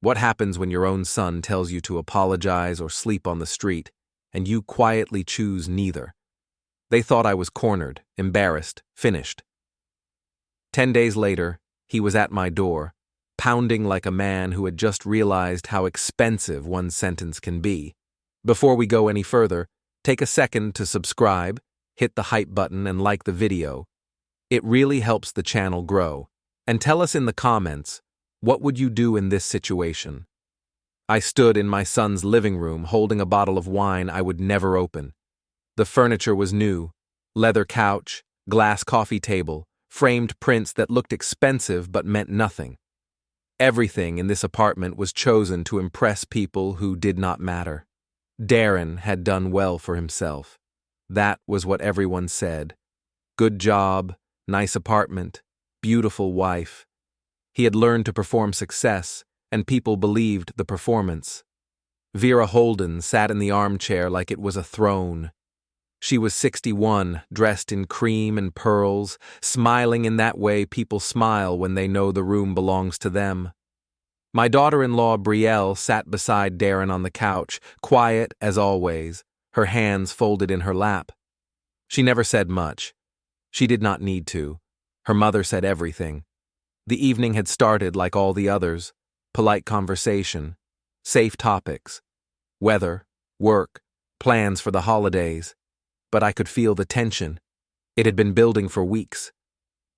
What happens when your own son tells you to apologize or sleep on the street, and you quietly choose neither? They thought I was cornered, embarrassed, finished. 10 days later, he was at my door, pounding like a man who had just realized how expensive one sentence can be. Before we go any further, take a second to subscribe, hit the hype button, and like the video. It really helps the channel grow. And tell us in the comments, what would you do in this situation? I stood in my son's living room holding a bottle of wine I would never open. The furniture was new: leather couch, glass coffee table, framed prints that looked expensive but meant nothing. Everything in this apartment was chosen to impress people who did not matter. Darren had done well for himself. That was what everyone said. Good job, nice apartment, beautiful wife. He had learned to perform success, and people believed the performance. Vera Holden sat in the armchair like it was a throne. She was 61, dressed in cream and pearls, smiling in that way people smile when they know the room belongs to them. My daughter-in-law Brielle sat beside Darren on the couch, quiet as always, her hands folded in her lap. She never said much. She did not need to. Her mother said everything. The evening had started like all the others: polite conversation, safe topics, weather, work, plans for the holidays. But I could feel the tension. It had been building for weeks.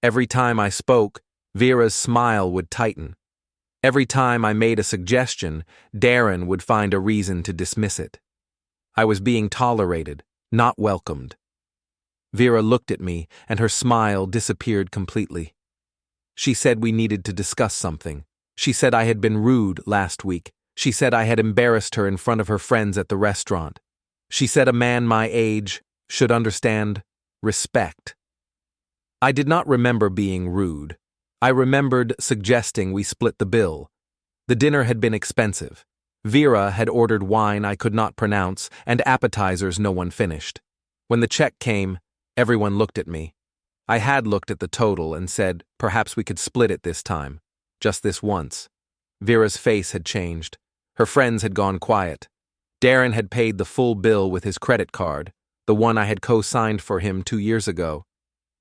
Every time I spoke, Vera's smile would tighten. Every time I made a suggestion, Darren would find a reason to dismiss it. I was being tolerated, not welcomed. Vera looked at me, and her smile disappeared completely. She said we needed to discuss something. She said I had been rude last week. She said I had embarrassed her in front of her friends at the restaurant. She said a man my age should understand respect. I did not remember being rude. I remembered suggesting we split the bill. The dinner had been expensive. Vera had ordered wine I could not pronounce and appetizers no one finished. When the check came, everyone looked at me. I had looked at the total and said, perhaps we could split it this time. Just this once. Vera's face had changed. Her friends had gone quiet. Darren had paid the full bill with his credit card, the one I had co-signed for him 2 years ago.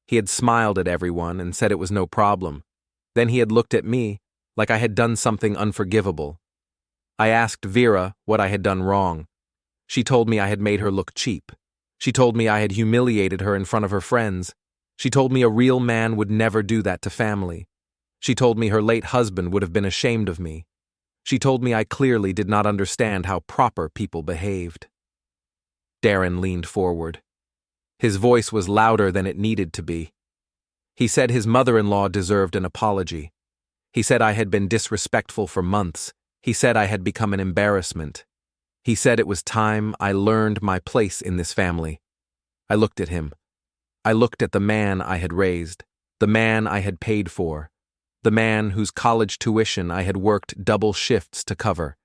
He had smiled at everyone and said it was no problem. Then he had looked at me like I had done something unforgivable. I asked Vera what I had done wrong. She told me I had made her look cheap. She told me I had humiliated her in front of her friends. She told me a real man would never do that to family. She told me her late husband would have been ashamed of me. She told me I clearly did not understand how proper people behaved. Darren leaned forward. His voice was louder than it needed to be. He said his mother-in-law deserved an apology. He said I had been disrespectful for months. He said I had become an embarrassment. He said it was time I learned my place in this family. I looked at him. I looked at the man I had raised, the man I had paid for, the man whose college tuition I had worked double shifts to cover,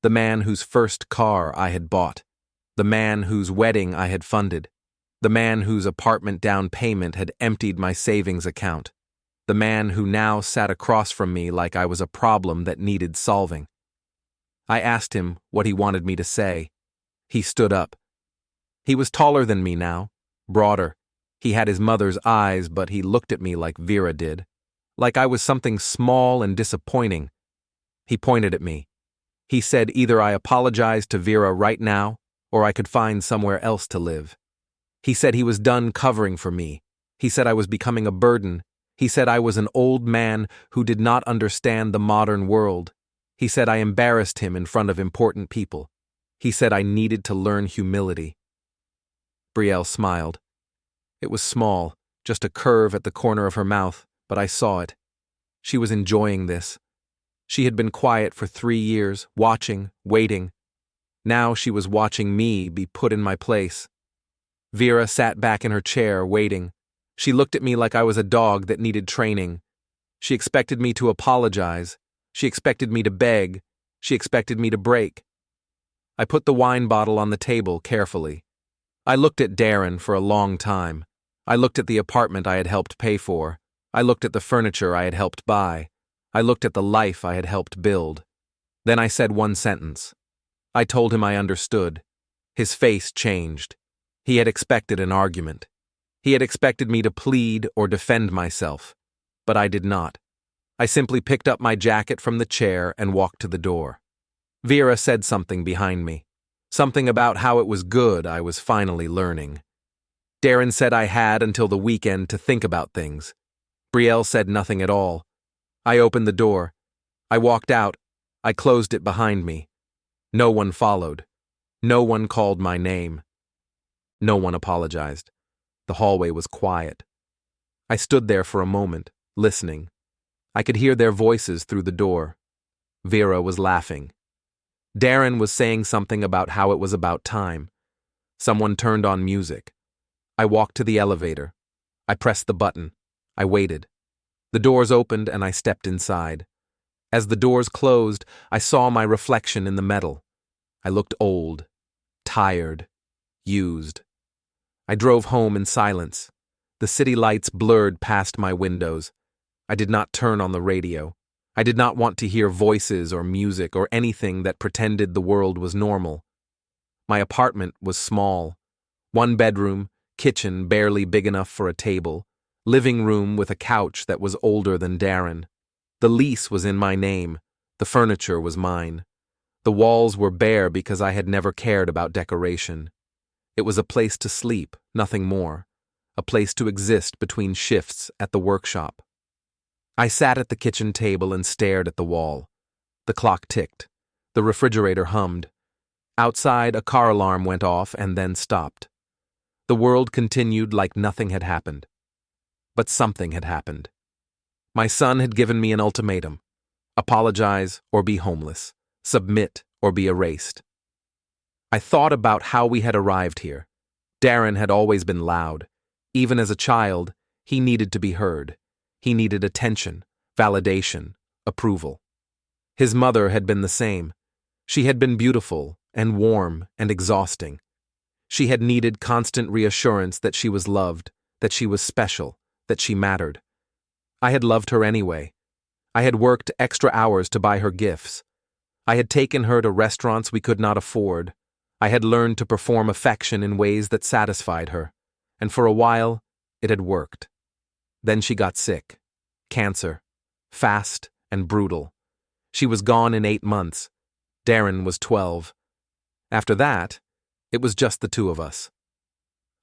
the man whose first car I had bought, the man whose wedding I had funded, the man whose apartment down payment had emptied my savings account, the man who now sat across from me like I was a problem that needed solving. I asked him what he wanted me to say. He stood up. He was taller than me now, broader. He had his mother's eyes, but he looked at me like Vera did, like I was something small and disappointing. He pointed at me. He said either I apologized to Vera right now, or I could find somewhere else to live. He said he was done covering for me. He said I was becoming a burden. He said I was an old man who did not understand the modern world. He said I embarrassed him in front of important people. He said I needed to learn humility. Brielle smiled. It was small, just a curve at the corner of her mouth, but I saw it. She was enjoying this. She had been quiet for 3 years, watching, waiting. Now she was watching me be put in my place. Vera sat back in her chair, waiting. She looked at me like I was a dog that needed training. She expected me to apologize. She expected me to beg. She expected me to break. I put the wine bottle on the table carefully. I looked at Darren for a long time. I looked at the apartment I had helped pay for. I looked at the furniture I had helped buy. I looked at the life I had helped build. Then I said one sentence. I told him I understood. His face changed. He had expected an argument. He had expected me to plead or defend myself. But I did not. I simply picked up my jacket from the chair and walked to the door. Vera said something behind me. Something about how it was good I was finally learning. Darren said I had until the weekend to think about things. Brielle said nothing at all. I opened the door. I walked out. I closed it behind me. No one followed. No one called my name. No one apologized. The hallway was quiet. I stood there for a moment, listening. I could hear their voices through the door. Vera was laughing. Darren was saying something about how it was about time. Someone turned on music. I walked to the elevator. I pressed the button. I waited. The doors opened and I stepped inside. As the doors closed, I saw my reflection in the metal. I looked old, tired, used. I drove home in silence. The city lights blurred past my windows. I did not turn on the radio. I did not want to hear voices or music or anything that pretended the world was normal. My apartment was small. 1 bedroom, kitchen barely big enough for a table, living room with a couch that was older than Darren. The lease was in my name. The furniture was mine. The walls were bare because I had never cared about decoration. It was a place to sleep, nothing more. A place to exist between shifts at the workshop. I sat at the kitchen table and stared at the wall. The clock ticked. The refrigerator hummed. Outside, a car alarm went off and then stopped. The world continued like nothing had happened. But something had happened. My son had given me an ultimatum. Apologize or be homeless. Submit or be erased. I thought about how we had arrived here. Darren had always been loud. Even as a child, he needed to be heard. He needed attention, validation, approval. His mother had been the same. She had been beautiful and warm and exhausting. She had needed constant reassurance that she was loved, that she was special, that she mattered. I had loved her anyway. I had worked extra hours to buy her gifts. I had taken her to restaurants we could not afford. I had learned to perform affection in ways that satisfied her. And for a while, it had worked. Then she got sick. Cancer. Fast and brutal. She was gone in 8 months. Darren was 12. After that, it was just the two of us.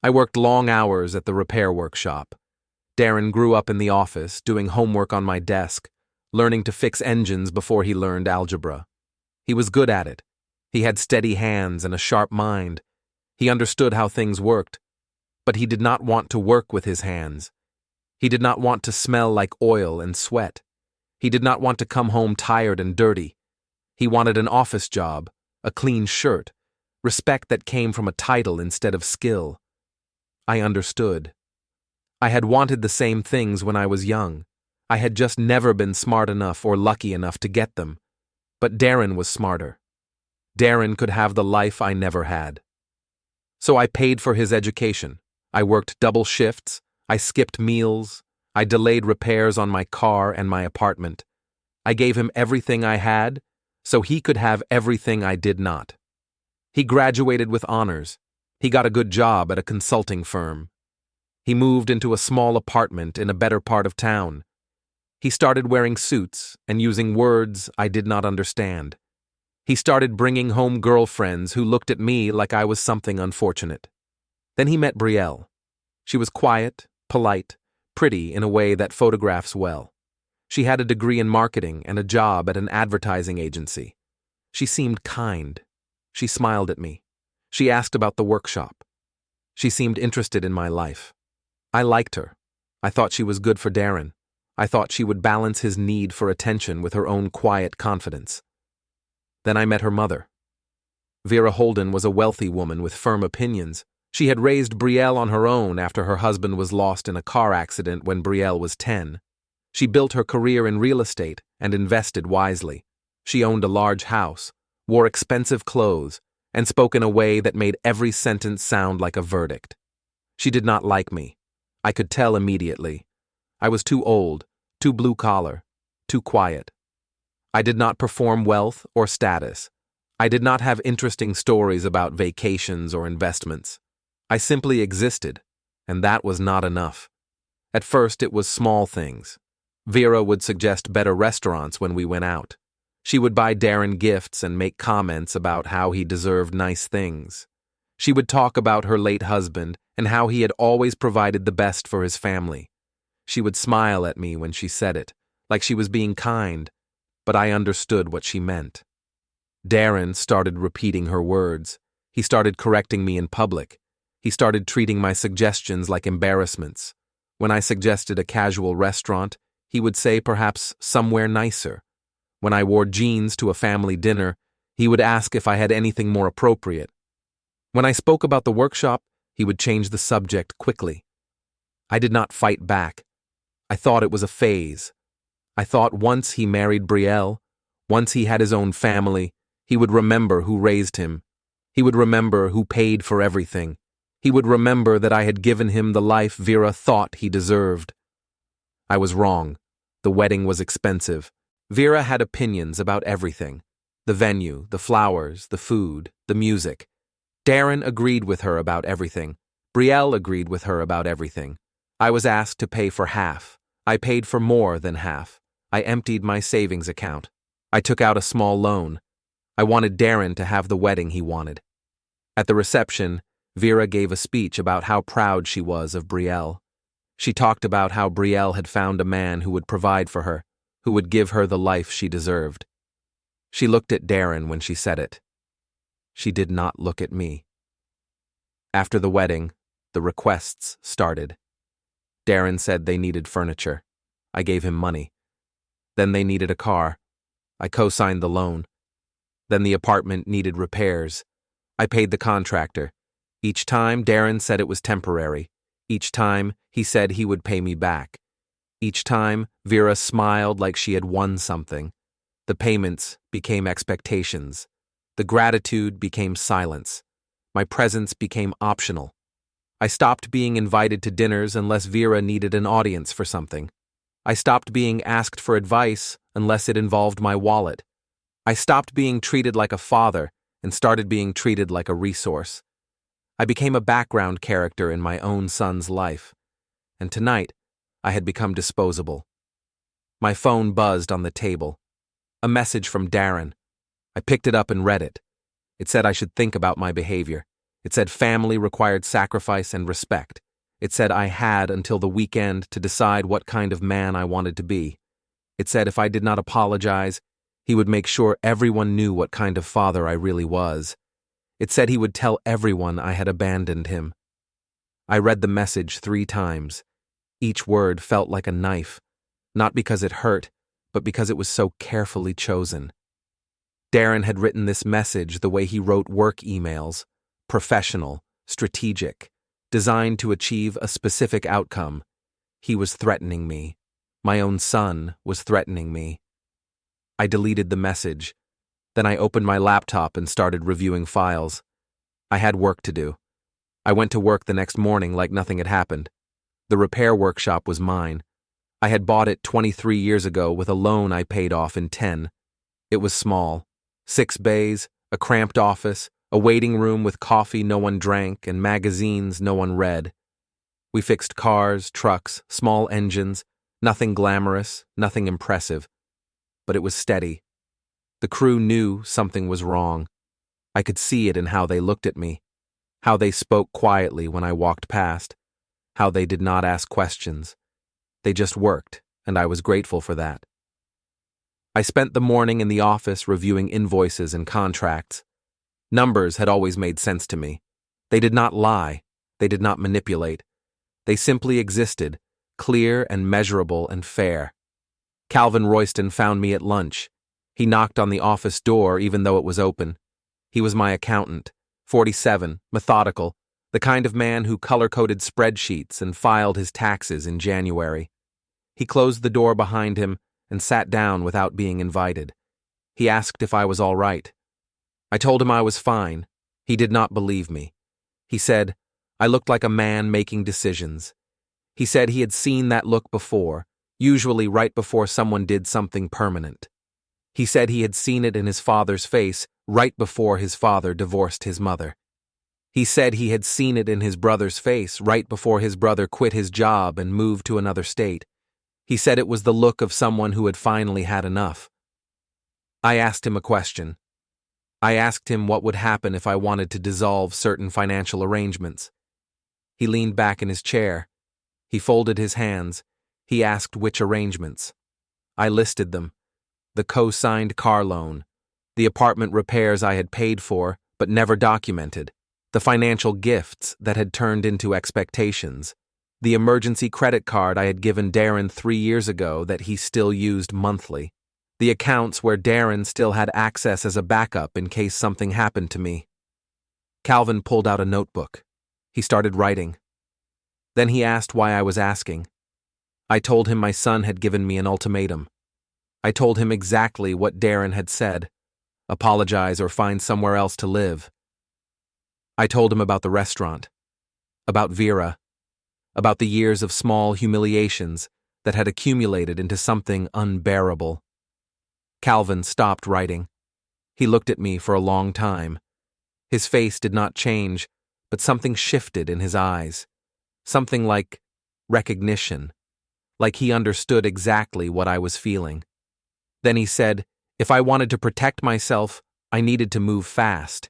I worked long hours at the repair workshop. Darren grew up in the office, doing homework on my desk, learning to fix engines before he learned algebra. He was good at it. He had steady hands and a sharp mind. He understood how things worked. But he did not want to work with his hands. He did not want to smell like oil and sweat. He did not want to come home tired and dirty. He wanted an office job, a clean shirt, respect that came from a title instead of skill. I understood. I had wanted the same things when I was young. I had just never been smart enough or lucky enough to get them. But Darren was smarter. Darren could have the life I never had. So I paid for his education. I worked double shifts. I skipped meals. I delayed repairs on my car and my apartment. I gave him everything I had, so he could have everything I did not. He graduated with honors. He got a good job at a consulting firm. He moved into a small apartment in a better part of town. He started wearing suits and using words I did not understand. He started bringing home girlfriends who looked at me like I was something unfortunate. Then he met Brielle. She was quiet, polite, pretty in a way that photographs well. She had a degree in marketing and a job at an advertising agency. She seemed kind. She smiled at me. She asked about the workshop. She seemed interested in my life. I liked her. I thought she was good for Darren. I thought she would balance his need for attention with her own quiet confidence. Then I met her mother. Vera Holden was a wealthy woman with firm opinions. She had raised Brielle on her own after her husband was lost in a car accident when Brielle was 10. She built her career in real estate and invested wisely. She owned a large house, wore expensive clothes, and spoke in a way that made every sentence sound like a verdict. She did not like me. I could tell immediately. I was too old, too blue-collar, too quiet. I did not perform wealth or status. I did not have interesting stories about vacations or investments. I simply existed, and that was not enough. At first, it was small things. Vera would suggest better restaurants when we went out. She would buy Darren gifts and make comments about how he deserved nice things. She would talk about her late husband and how he had always provided the best for his family. She would smile at me when she said it, like she was being kind, but I understood what she meant. Darren started repeating her words. He started correcting me in public. He started treating my suggestions like embarrassments. When I suggested a casual restaurant, he would say perhaps somewhere nicer. When I wore jeans to a family dinner, he would ask if I had anything more appropriate. When I spoke about the workshop, he would change the subject quickly. I did not fight back. I thought it was a phase. I thought once he married Brielle, once he had his own family, he would remember who raised him. He would remember who paid for everything. He would remember that I had given him the life Vera thought he deserved. I was wrong. The wedding was expensive. Vera had opinions about everything. The venue, the flowers, the food, the music. Darren agreed with her about everything. Brielle agreed with her about everything. I was asked to pay for half. I paid for more than half. I emptied my savings account. I took out a small loan. I wanted Darren to have the wedding he wanted. At the reception, Vera gave a speech about how proud she was of Brielle. She talked about how Brielle had found a man who would provide for her, who would give her the life she deserved. She looked at Darren when she said it. She did not look at me. After the wedding, the requests started. Darren said they needed furniture. I gave him money. Then they needed a car. I co-signed the loan. Then the apartment needed repairs. I paid the contractor. Each time, Darren said it was temporary. Each time, he said he would pay me back. Each time, Vera smiled like she had won something. The payments became expectations. The gratitude became silence. My presence became optional. I stopped being invited to dinners unless Vera needed an audience for something. I stopped being asked for advice unless it involved my wallet. I stopped being treated like a father and started being treated like a resource. I became a background character in my own son's life. And tonight, I had become disposable. My phone buzzed on the table. A message from Darren. I picked it up and read it. It said I should think about my behavior. It said family required sacrifice and respect. It said I had until the weekend to decide what kind of man I wanted to be. It said if I did not apologize, he would make sure everyone knew what kind of father I really was. It said he would tell everyone I had abandoned him. I read the message 3 times. Each word felt like a knife, not because it hurt, but because it was so carefully chosen. Darren had written this message the way he wrote work emails, professional, strategic, designed to achieve a specific outcome. He was threatening me. My own son was threatening me. I deleted the message. Then I opened my laptop and started reviewing files. I had work to do. I went to work the next morning like nothing had happened. The repair workshop was mine. I had bought it 23 years ago with a loan I paid off in 10. It was small. 6 bays, a cramped office, a waiting room with coffee no one drank and magazines no one read. We fixed cars, trucks, small engines, nothing glamorous, nothing impressive. But it was steady. The crew knew something was wrong. I could see it in how they looked at me, how they spoke quietly when I walked past, how they did not ask questions. They just worked, and I was grateful for that. I spent the morning in the office reviewing invoices and contracts. Numbers had always made sense to me. They did not lie. They did not manipulate. They simply existed, clear and measurable and fair. Calvin Royston found me at lunch. He knocked on the office door even though it was open. He was my accountant, 47, methodical, the kind of man who color-coded spreadsheets and filed his taxes in January. He closed the door behind him and sat down without being invited. He asked if I was all right. I told him I was fine. He did not believe me. He said, I looked like a man making decisions. He said he had seen that look before, usually right before someone did something permanent. He said he had seen it in his father's face right before his father divorced his mother. He said he had seen it in his brother's face right before his brother quit his job and moved to another state. He said it was the look of someone who had finally had enough. I asked him a question. I asked him what would happen if I wanted to dissolve certain financial arrangements. He leaned back in his chair. He folded his hands. He asked which arrangements. I listed them. The co-signed car loan, the apartment repairs I had paid for but never documented, the financial gifts that had turned into expectations, the emergency credit card I had given Darren 3 years ago that he still used monthly, the accounts where Darren still had access as a backup in case something happened to me. Calvin pulled out a notebook. He started writing. Then he asked why I was asking. I told him my son had given me an ultimatum. I told him exactly what Darren had said. Apologize or find somewhere else to live. I told him about the restaurant, about Vera, about the years of small humiliations that had accumulated into something unbearable. Calvin stopped writing. He looked at me for a long time. His face did not change, but something shifted in his eyes. Something like recognition, like he understood exactly what I was feeling. Then he said, if I wanted to protect myself, I needed to move fast.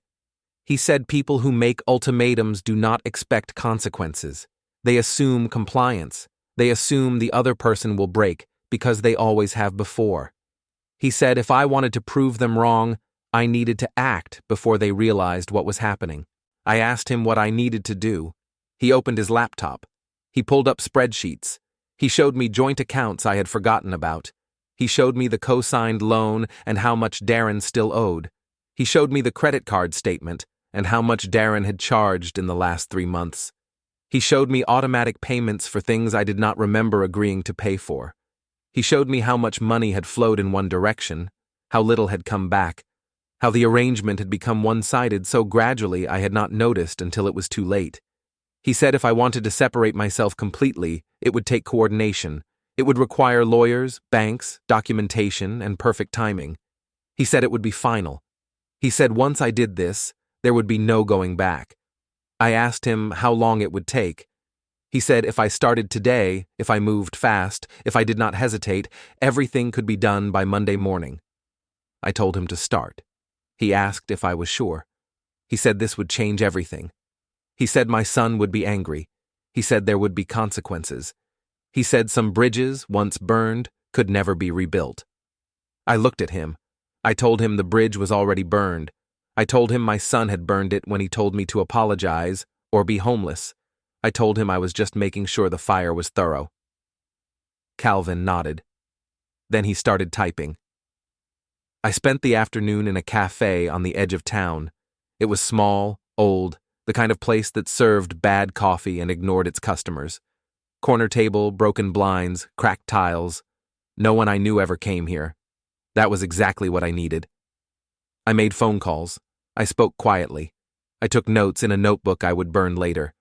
He said people who make ultimatums do not expect consequences. They assume compliance. They assume the other person will break because they always have before. He said if I wanted to prove them wrong, I needed to act before they realized what was happening. I asked him what I needed to do. He opened his laptop. He pulled up spreadsheets. He showed me joint accounts I had forgotten about. He showed me the co-signed loan and how much Darren still owed. He showed me the credit card statement and how much Darren had charged in the last 3 months. He showed me automatic payments for things I did not remember agreeing to pay for. He showed me how much money had flowed in one direction, how little had come back, how the arrangement had become one-sided so gradually I had not noticed until it was too late. He said if I wanted to separate myself completely, it would take coordination. It would require lawyers, banks, documentation, and perfect timing. He said it would be final. He said once I did this, there would be no going back. I asked him how long it would take. He said if I started today, if I moved fast, if I did not hesitate, everything could be done by Monday morning. I told him to start. He asked if I was sure. He said this would change everything. He said my son would be angry. He said there would be consequences. He said some bridges, once burned, could never be rebuilt. I looked at him. I told him the bridge was already burned. I told him my son had burned it when he told me to apologize or be homeless. I told him I was just making sure the fire was thorough. Calvin nodded. Then he started typing. I spent the afternoon in a cafe on the edge of town. It was small, old, the kind of place that served bad coffee and ignored its customers. Corner table, broken blinds, cracked tiles. No one I knew ever came here. That was exactly what I needed. I made phone calls. I spoke quietly. I took notes in a notebook I would burn later.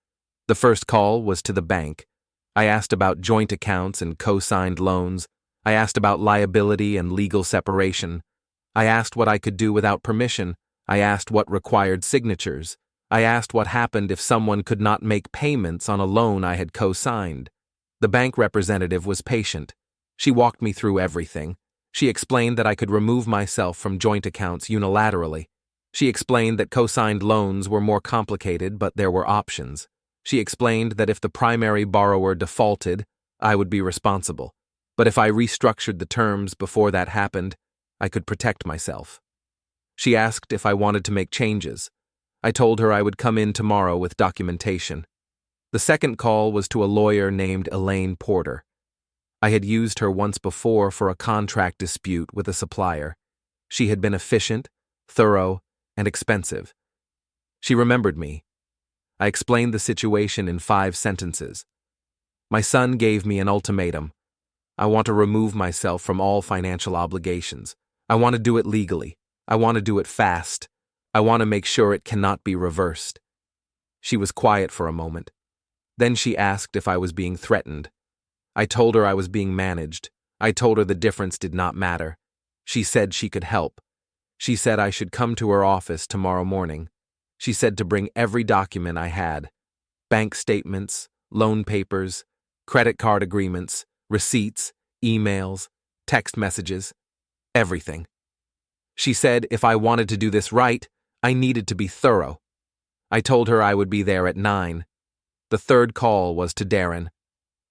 The first call was to the bank. I asked about joint accounts and co-signed loans. I asked about liability and legal separation. I asked what I could do without permission. I asked what required signatures. I asked what happened if someone could not make payments on a loan I had co-signed. The bank representative was patient. She walked me through everything. She explained that I could remove myself from joint accounts unilaterally. She explained that co-signed loans were more complicated, but there were options. She explained that if the primary borrower defaulted, I would be responsible. But if I restructured the terms before that happened, I could protect myself. She asked if I wanted to make changes. I told her I would come in tomorrow with documentation. The second call was to a lawyer named Elaine Porter. I had used her once before for a contract dispute with a supplier. She had been efficient, thorough, and expensive. She remembered me. I explained the situation in 5 sentences. My son gave me an ultimatum. I want to remove myself from all financial obligations. I want to do it legally. I want to do it fast. I want to make sure it cannot be reversed. She was quiet for a moment. Then she asked if I was being threatened. I told her I was being managed. I told her the difference did not matter. She said she could help. She said I should come to her office tomorrow morning. She said to bring every document I had: bank statements, loan papers, credit card agreements, receipts, emails, text messages, everything. She said if I wanted to do this right, I needed to be thorough. I told her I would be there at 9. The third call was to Darren.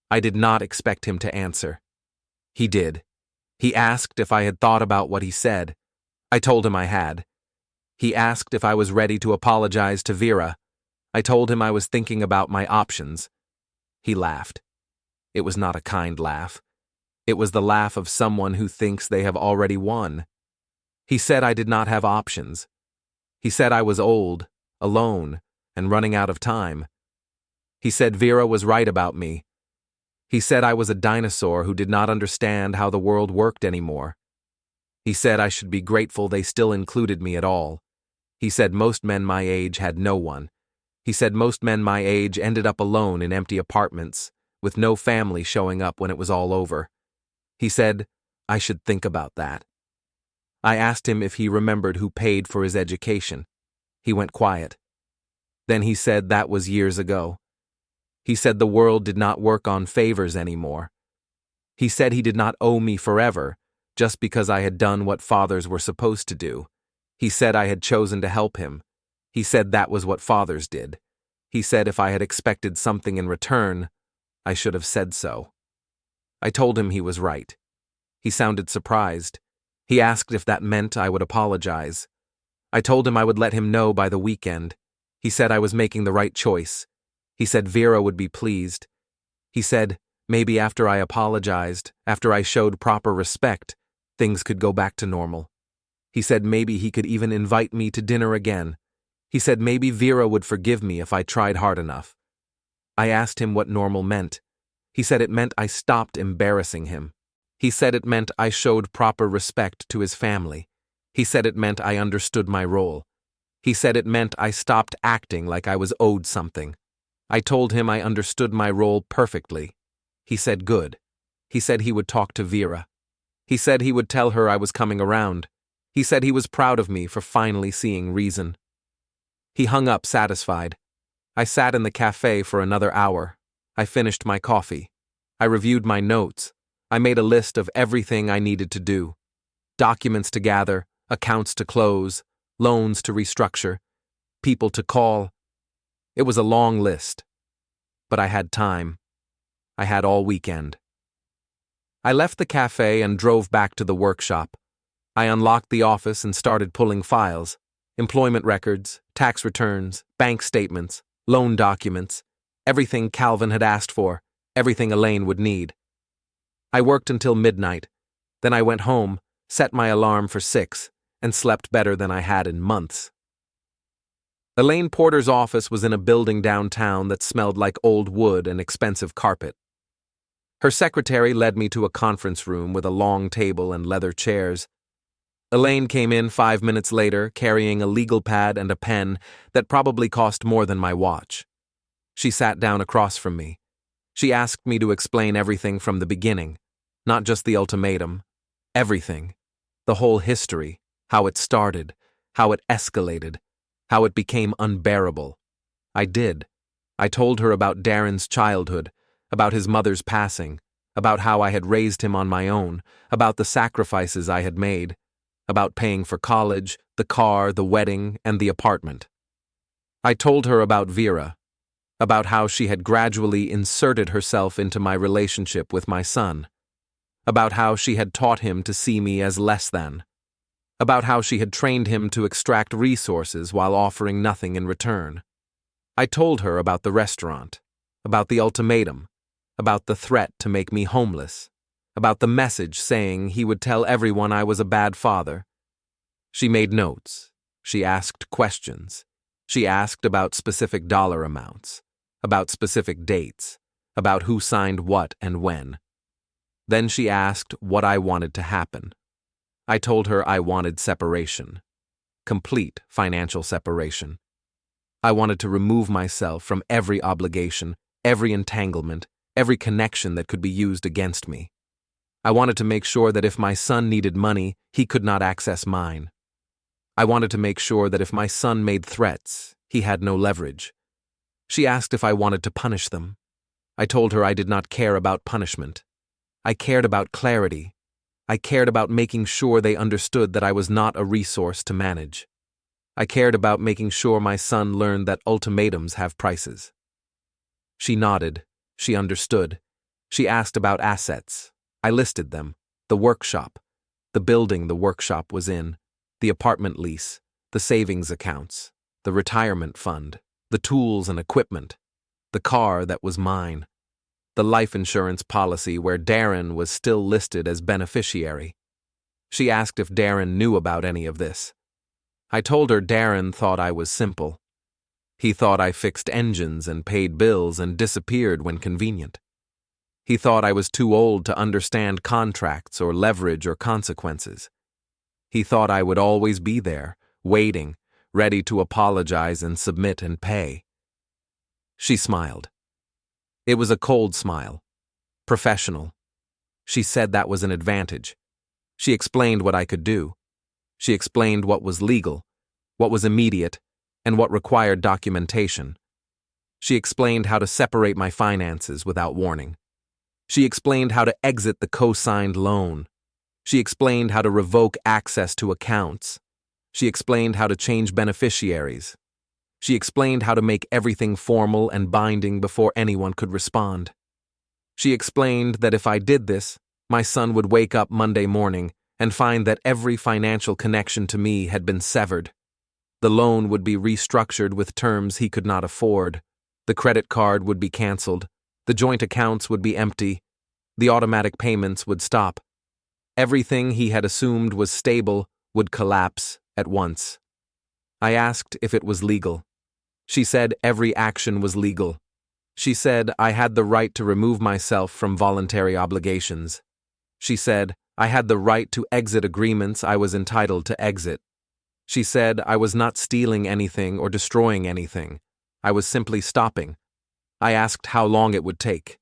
I did not expect him to answer. He did. He asked if I had thought about what he said. I told him I had. He asked if I was ready to apologize to Vera. I told him I was thinking about my options. He laughed. It was not a kind laugh. It was the laugh of someone who thinks they have already won. He said I did not have options. He said I was old, alone, and running out of time. He said Vera was right about me. He said I was a dinosaur who did not understand how the world worked anymore. He said I should be grateful they still included me at all. He said most men my age had no one. He said most men my age ended up alone in empty apartments, with no family showing up when it was all over. He said I should think about that. I asked him if he remembered who paid for his education. He went quiet. Then he said that was years ago. He said the world did not work on favors anymore. He said he did not owe me forever, just because I had done what fathers were supposed to do. He said I had chosen to help him. He said that was what fathers did. He said if I had expected something in return, I should have said so. I told him he was right. He sounded surprised. He asked if that meant I would apologize. I told him I would let him know by the weekend. He said I was making the right choice. He said Vera would be pleased. He said maybe after I apologized, after I showed proper respect, things could go back to normal. He said maybe he could even invite me to dinner again. He said maybe Vera would forgive me if I tried hard enough. I asked him what normal meant. He said it meant I stopped embarrassing him. He said it meant I showed proper respect to his family. He said it meant I understood my role. He said it meant I stopped acting like I was owed something. I told him I understood my role perfectly. He said good. He said he would talk to Vera. He said he would tell her I was coming around. He said he was proud of me for finally seeing reason. He hung up satisfied. I sat in the cafe for another hour. I finished my coffee. I reviewed my notes. I made a list of everything I needed to do. Documents to gather, accounts to close, loans to restructure, people to call. It was a long list. But I had time. I had all weekend. I left the cafe and drove back to the workshop. I unlocked the office and started pulling files: employment records, tax returns, bank statements, loan documents, everything Calvin had asked for, everything Elaine would need. I worked until midnight. Then I went home, set my alarm for 6, and slept better than I had in months. Elaine Porter's office was in a building downtown that smelled like old wood and expensive carpet. Her secretary led me to a conference room with a long table and leather chairs. Elaine came in 5 minutes later, carrying a legal pad and a pen that probably cost more than my watch. She sat down across from me. She asked me to explain everything from the beginning, not just the ultimatum. Everything. The whole history, how it started, how it escalated, how it became unbearable. I did. I told her about Darren's childhood, about his mother's passing, about how I had raised him on my own, about the sacrifices I had made, about paying for college, the car, the wedding, and the apartment. I told her about Vera, about how she had gradually inserted herself into my relationship with my son, about how she had taught him to see me as less than, about how she had trained him to extract resources while offering nothing in return. I told her about the restaurant, about the ultimatum, about the threat to make me homeless, about the message saying he would tell everyone I was a bad father. She made notes. She asked questions. She asked about specific dollar amounts, about specific dates, about who signed what and when. Then she asked what I wanted to happen. I told her I wanted separation, complete financial separation. I wanted to remove myself from every obligation, every entanglement, every connection that could be used against me. I wanted to make sure that if my son needed money, he could not access mine. I wanted to make sure that if my son made threats, he had no leverage. She asked if I wanted to punish them. I told her I did not care about punishment. I cared about clarity. I cared about making sure they understood that I was not a resource to manage. I cared about making sure my son learned that ultimatums have prices. She nodded. She understood. She asked about assets. I listed them: the workshop, the building the workshop was in, the apartment lease, the savings accounts, the retirement fund, the tools and equipment, the car that was mine, the life insurance policy where Darren was still listed as beneficiary. She asked if Darren knew about any of this. I told her Darren thought I was simple. He thought I fixed engines and paid bills and disappeared when convenient. He thought I was too old to understand contracts or leverage or consequences. He thought I would always be there, waiting, ready to apologize and submit and pay. She smiled. It was a cold smile. Professional. She said that was an advantage. She explained what I could do. She explained what was legal, what was immediate, and what required documentation. She explained how to separate my finances without warning. She explained how to exit the co-signed loan. She explained how to revoke access to accounts. She explained how to change beneficiaries. She explained how to make everything formal and binding before anyone could respond. She explained that if I did this, my son would wake up Monday morning and find that every financial connection to me had been severed. The loan would be restructured with terms he could not afford. The credit card would be canceled. The joint accounts would be empty. The automatic payments would stop. Everything he had assumed was stable would collapse at once. I asked if it was legal. She said every action was legal. She said I had the right to remove myself from voluntary obligations. She said I had the right to exit agreements I was entitled to exit. She said I was not stealing anything or destroying anything. I was simply stopping. I asked how long it would take.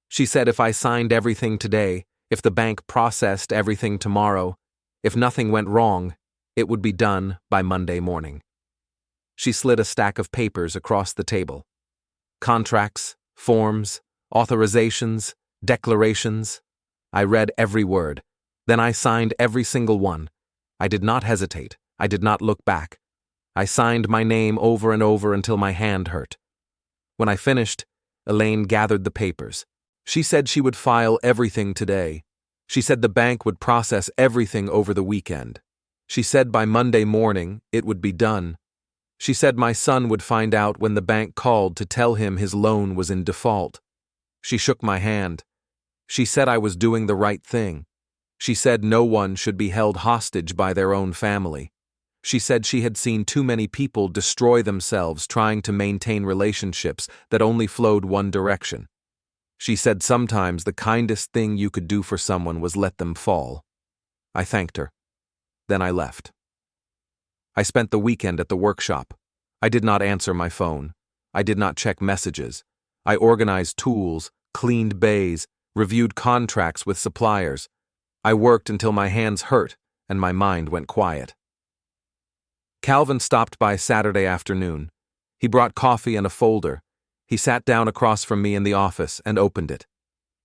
She said if I signed everything today, if the bank processed everything tomorrow, if nothing went wrong, it would be done by Monday morning. She slid a stack of papers across the table. Contracts, forms, authorizations, declarations. I read every word. Then I signed every single one. I did not hesitate. I did not look back. I signed my name over and over until my hand hurt. When I finished, Elaine gathered the papers. She said she would file everything today. She said the bank would process everything over the weekend. She said by Monday morning it would be done. She said my son would find out when the bank called to tell him his loan was in default. She shook my hand. She said I was doing the right thing. She said no one should be held hostage by their own family. She said she had seen too many people destroy themselves trying to maintain relationships that only flowed one direction. She said sometimes the kindest thing you could do for someone was let them fall. I thanked her. Then I left. I spent the weekend at the workshop. I did not answer my phone. I did not check messages. I organized tools, cleaned bays, reviewed contracts with suppliers. I worked until my hands hurt and my mind went quiet. Calvin stopped by Saturday afternoon. He brought coffee and a folder. He sat down across from me in the office and opened it.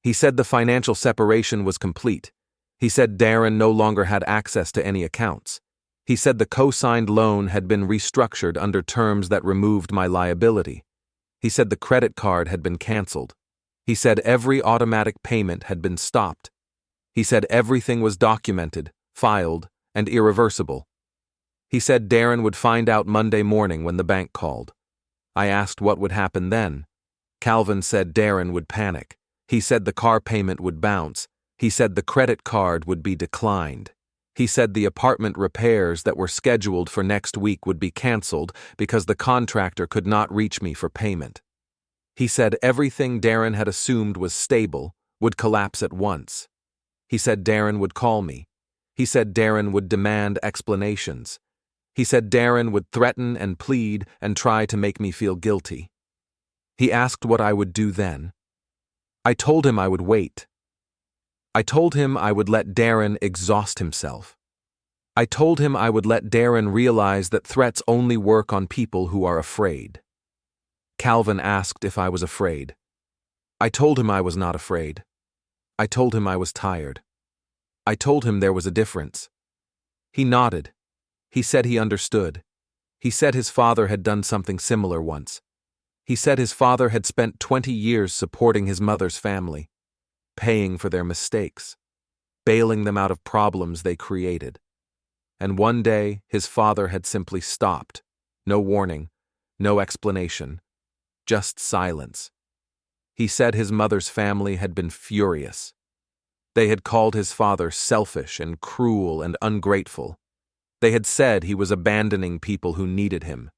He said the financial separation was complete. He said Darren no longer had access to any accounts. He said the co-signed loan had been restructured under terms that removed my liability. He said the credit card had been canceled. He said every automatic payment had been stopped. He said everything was documented, filed, and irreversible. He said Darren would find out Monday morning when the bank called. I asked what would happen then. Calvin said Darren would panic. He said the car payment would bounce. He said the credit card would be declined. He said the apartment repairs that were scheduled for next week would be canceled because the contractor could not reach me for payment. He said everything Darren had assumed was stable would collapse at once. He said Darren would call me. He said Darren would demand explanations. He said Darren would threaten and plead and try to make me feel guilty. He asked what I would do then. I told him I would wait. I told him I would let Darren exhaust himself. I told him I would let Darren realize that threats only work on people who are afraid. Calvin asked if I was afraid. I told him I was not afraid. I told him I was tired. I told him there was a difference. He nodded. He said he understood. He said his father had done something similar once. He said his father had spent 20 years supporting his mother's family, paying for their mistakes, bailing them out of problems they created. And one day, his father had simply stopped. No warning, no explanation, just silence. He said his mother's family had been furious. They had called his father selfish and cruel and ungrateful. They had said he was abandoning people who needed him.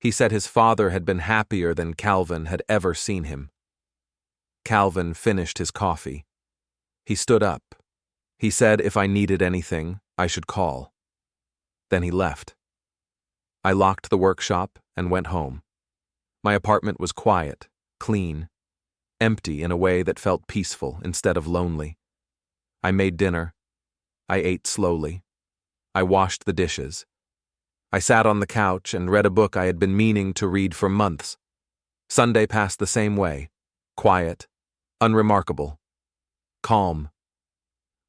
He said his father had been happier than Calvin had ever seen him. Calvin finished his coffee. He stood up. He said if I needed anything, I should call. Then he left. I locked the workshop and went home. My apartment was quiet, clean, empty in a way that felt peaceful instead of lonely. I made dinner. I ate slowly. I washed the dishes. I sat on the couch and read a book I had been meaning to read for months. Sunday passed the same way, quiet, unremarkable, calm.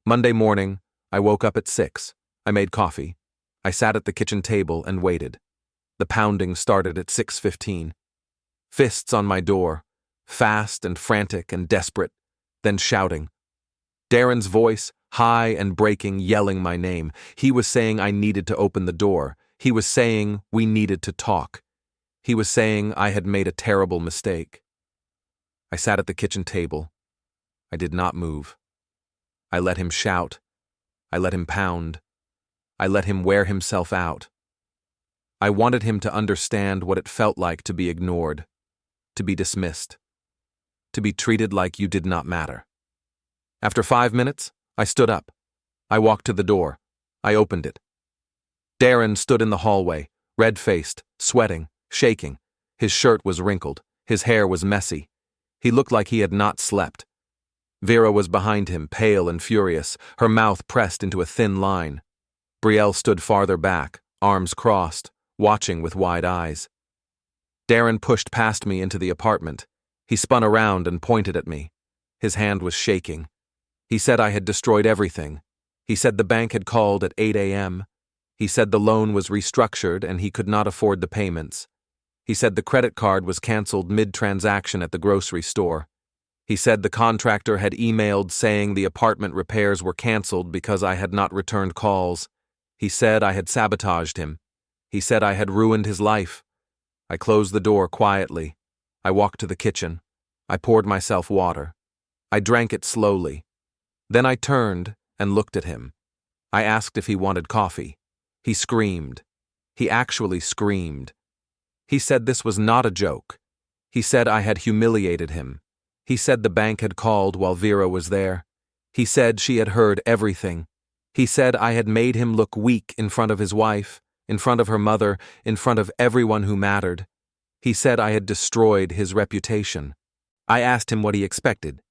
Monday morning, I woke up at 6. I made coffee. I sat at the kitchen table and waited. The pounding started at 6:15. Fists on my door, fast and frantic and desperate, then shouting. Darren's voice, high and breaking, yelling my name. He was saying I needed to open the door. He was saying we needed to talk. He was saying I had made a terrible mistake. I sat at the kitchen table. I did not move. I let him shout. I let him pound. I let him wear himself out. I wanted him to understand what it felt like to be ignored, to be dismissed, to be treated like you did not matter. After 5 minutes, I stood up. I walked to the door. I opened it. Darren stood in the hallway, red-faced, sweating, shaking. His shirt was wrinkled. His hair was messy. He looked like he had not slept. Vera was behind him, pale and furious, her mouth pressed into a thin line. Brielle stood farther back, arms crossed, watching with wide eyes. Darren pushed past me into the apartment. He spun around and pointed at me. His hand was shaking. He said I had destroyed everything. He said the bank had called at 8 a.m. He said the loan was restructured and he could not afford the payments. He said the credit card was canceled mid-transaction at the grocery store. He said the contractor had emailed saying the apartment repairs were canceled because I had not returned calls. He said I had sabotaged him. He said I had ruined his life. I closed the door quietly. I walked to the kitchen. I poured myself water. I drank it slowly. Then I turned and looked at him. I asked if he wanted coffee. He screamed. He actually screamed. He said this was not a joke. He said I had humiliated him. He said the bank had called while Vera was there. He said she had heard everything. He said I had made him look weak in front of his wife, in front of her mother, in front of everyone who mattered. He said I had destroyed his reputation. I asked him what he expected.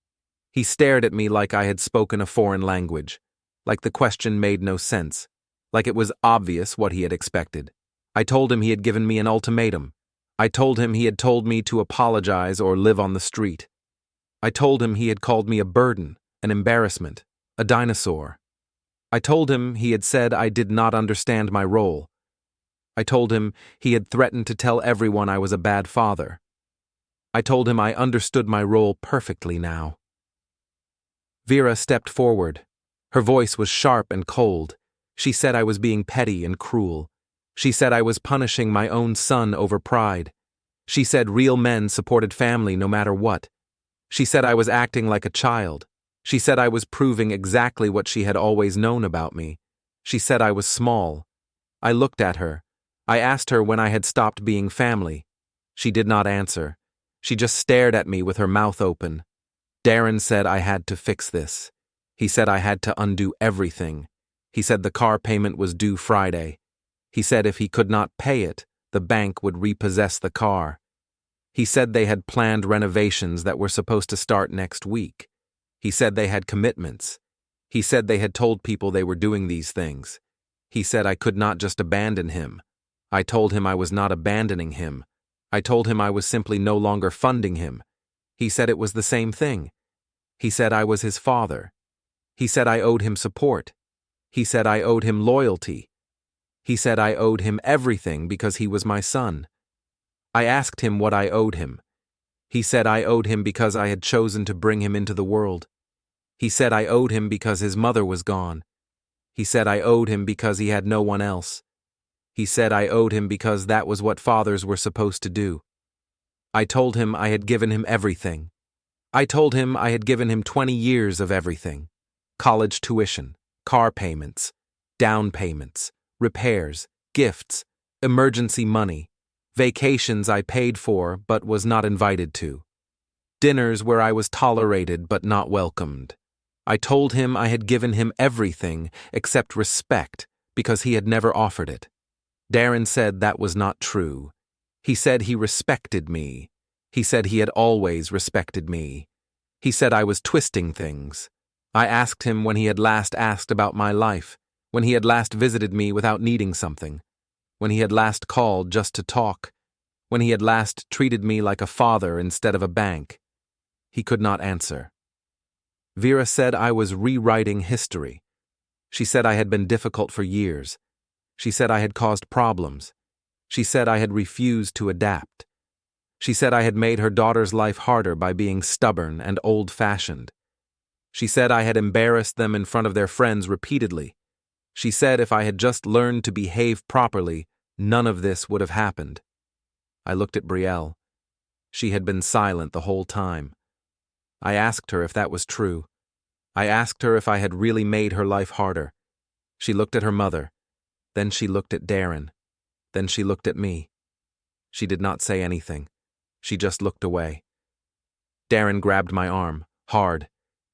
He stared at me like I had spoken a foreign language, like the question made no sense, like it was obvious what he had expected. I told him he had given me an ultimatum. I told him he had told me to apologize or live on the street. I told him he had called me a burden, an embarrassment, a dinosaur. I told him he had said I did not understand my role. I told him he had threatened to tell everyone I was a bad father. I told him I understood my role perfectly now. Vera stepped forward. Her voice was sharp and cold. She said I was being petty and cruel. She said I was punishing my own son over pride. She said real men supported family no matter what. She said I was acting like a child. She said I was proving exactly what she had always known about me. She said I was small. I looked at her. I asked her when I had stopped being family. She did not answer. She just stared at me with her mouth open. Darren said I had to fix this. He said I had to undo everything. He said the car payment was due Friday. He said if he could not pay it, the bank would repossess the car. He said they had planned renovations that were supposed to start next week. He said they had commitments. He said they had told people they were doing these things. He said I could not just abandon him. I told him I was not abandoning him. I told him I was simply no longer funding him. He said it was the same thing. He said I was his father. He said I owed him support. He said I owed him loyalty. He said I owed him everything because he was my son. I asked him what I owed him. He said I owed him because I had chosen to bring him into the world. He said I owed him because his mother was gone. He said I owed him because he had no one else. He said I owed him because that was what fathers were supposed to do. I told him I had given him everything. I told him I had given him 20 years of everything. College tuition, car payments, down payments, repairs, gifts, emergency money, vacations I paid for but was not invited to, dinners where I was tolerated but not welcomed. I told him I had given him everything except respect because he had never offered it. Darren said that was not true. He said he respected me. He said he had always respected me. He said I was twisting things. I asked him when he had last asked about my life, when he had last visited me without needing something, when he had last called just to talk, when he had last treated me like a father instead of a bank. He could not answer. Vera said I was rewriting history. She said I had been difficult for years. She said I had caused problems. She said I had refused to adapt. She said I had made her daughter's life harder by being stubborn and old-fashioned. She said I had embarrassed them in front of their friends repeatedly. She said if I had just learned to behave properly, none of this would have happened. I looked at Brielle. She had been silent the whole time. I asked her if that was true. I asked her if I had really made her life harder. She looked at her mother. Then she looked at Darren. Then she looked at me. She did not say anything. She just looked away. Darren grabbed my arm, hard.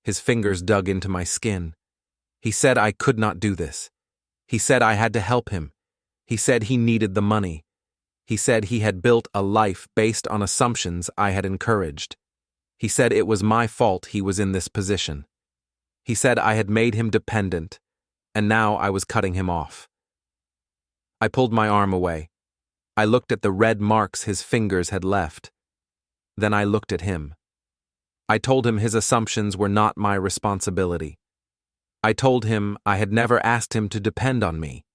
His fingers dug into my skin. He said I could not do this. He said I had to help him. He said he needed the money. He said he had built a life based on assumptions I had encouraged. He said it was my fault he was in this position. He said I had made him dependent, and now I was cutting him off. I pulled my arm away. I looked at the red marks his fingers had left. Then I looked at him. I told him his assumptions were not my responsibility. I told him I had never asked him to depend on me.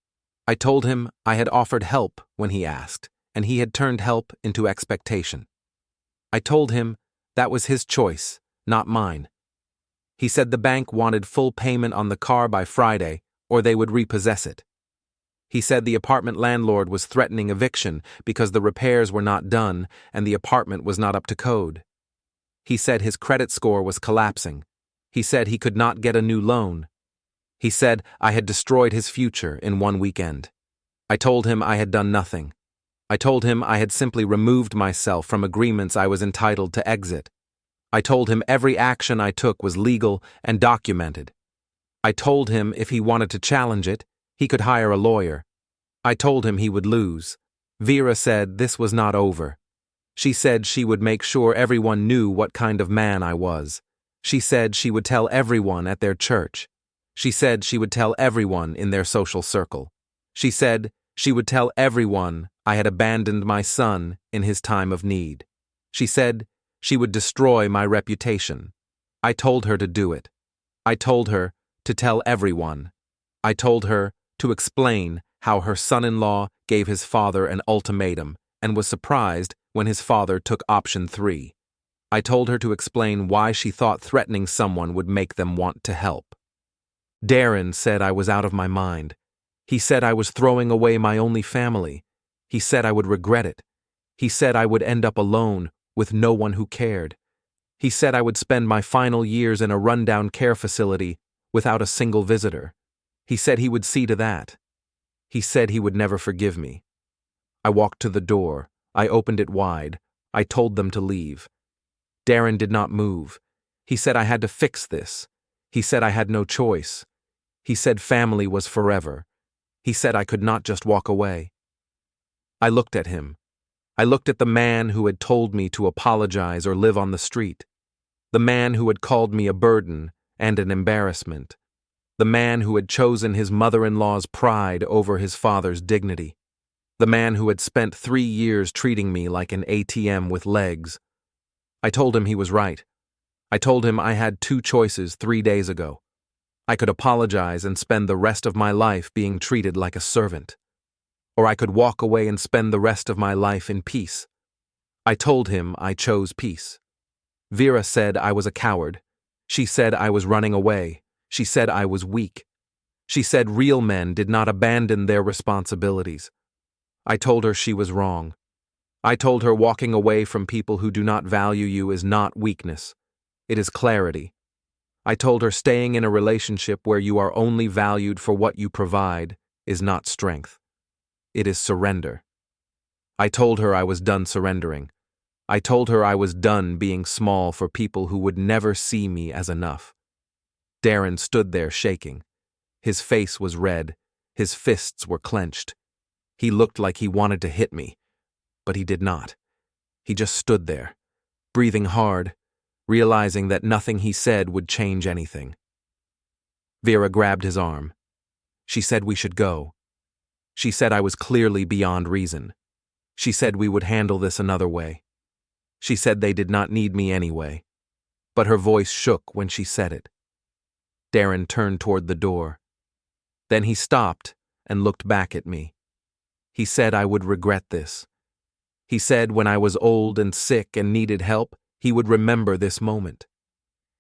I told him I had offered help when he asked, and he had turned help into expectation. I told him that was his choice, not mine. He said the bank wanted full payment on the car by Friday, or they would repossess it. He said the apartment landlord was threatening eviction because the repairs were not done and the apartment was not up to code. He said his credit score was collapsing. He said he could not get a new loan. He said I had destroyed his future in one weekend. I told him I had done nothing. I told him I had simply removed myself from agreements I was entitled to exit. I told him every action I took was legal and documented. I told him if he wanted to challenge it, he could hire a lawyer. I told him he would lose. Vera said this was not over. She said she would make sure everyone knew what kind of man I was. She said she would tell everyone at their church. She said she would tell everyone in their social circle. She said she would tell everyone I had abandoned my son in his time of need. She said she would destroy my reputation. I told her to do it. I told her to tell everyone. I told her to explain how her son-in-law gave his father an ultimatum and was surprised when his father took option 3. I told her to explain why she thought threatening someone would make them want to help. Darren said I was out of my mind. He said I was throwing away my only family. He said I would regret it. He said I would end up alone with no one who cared. He said I would spend my final years in a rundown care facility without a single visitor. He said he would see to that. He said he would never forgive me. I walked to the door. I opened it wide. I told them to leave. Darren did not move. He said I had to fix this. He said I had no choice. He said family was forever. He said I could not just walk away. I looked at him. I looked at the man who had told me to apologize or live on the street. The man who had called me a burden and an embarrassment. The man who had chosen his mother-in-law's pride over his father's dignity. The man who had spent 3 years treating me like an ATM with legs. I told him he was right. I told him I had 2 choices 3 days ago. I could apologize and spend the rest of my life being treated like a servant. Or I could walk away and spend the rest of my life in peace. I told him I chose peace. Vera said I was a coward. She said I was running away. She said I was weak. She said real men did not abandon their responsibilities. I told her she was wrong. I told her walking away from people who do not value you is not weakness. It is clarity. I told her staying in a relationship where you are only valued for what you provide is not strength. It is surrender. I told her I was done surrendering. I told her I was done being small for people who would never see me as enough. Darren stood there shaking. His face was red. His fists were clenched. He looked like he wanted to hit me, but he did not. He just stood there, breathing hard, realizing that nothing he said would change anything. Vera grabbed his arm. She said we should go. She said I was clearly beyond reason. She said we would handle this another way. She said they did not need me anyway. But her voice shook when she said it. Darren turned toward the door. Then he stopped and looked back at me. He said I would regret this. He said when I was old and sick and needed help, he would remember this moment.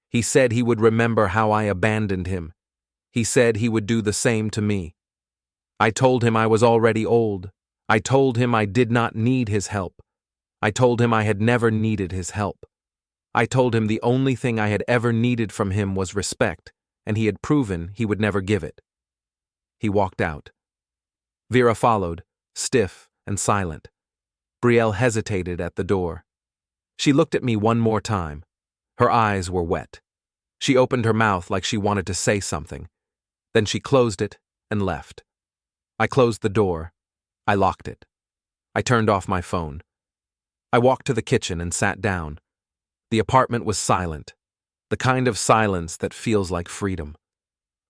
He said he would remember how I abandoned him. He said he would do the same to me. I told him I was already old. I told him I did not need his help. I told him I had never needed his help. I told him the only thing I had ever needed from him was respect, and he had proven he would never give it. He walked out. Vera followed, stiff and silent. Brielle hesitated at the door. She looked at me one more time. Her eyes were wet. She opened her mouth like she wanted to say something. Then she closed it and left. I closed the door. I locked it. I turned off my phone. I walked to the kitchen and sat down. The apartment was silent. The kind of silence that feels like freedom.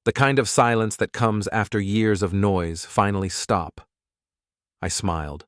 The kind of silence that comes after years of noise finally stop. I smiled.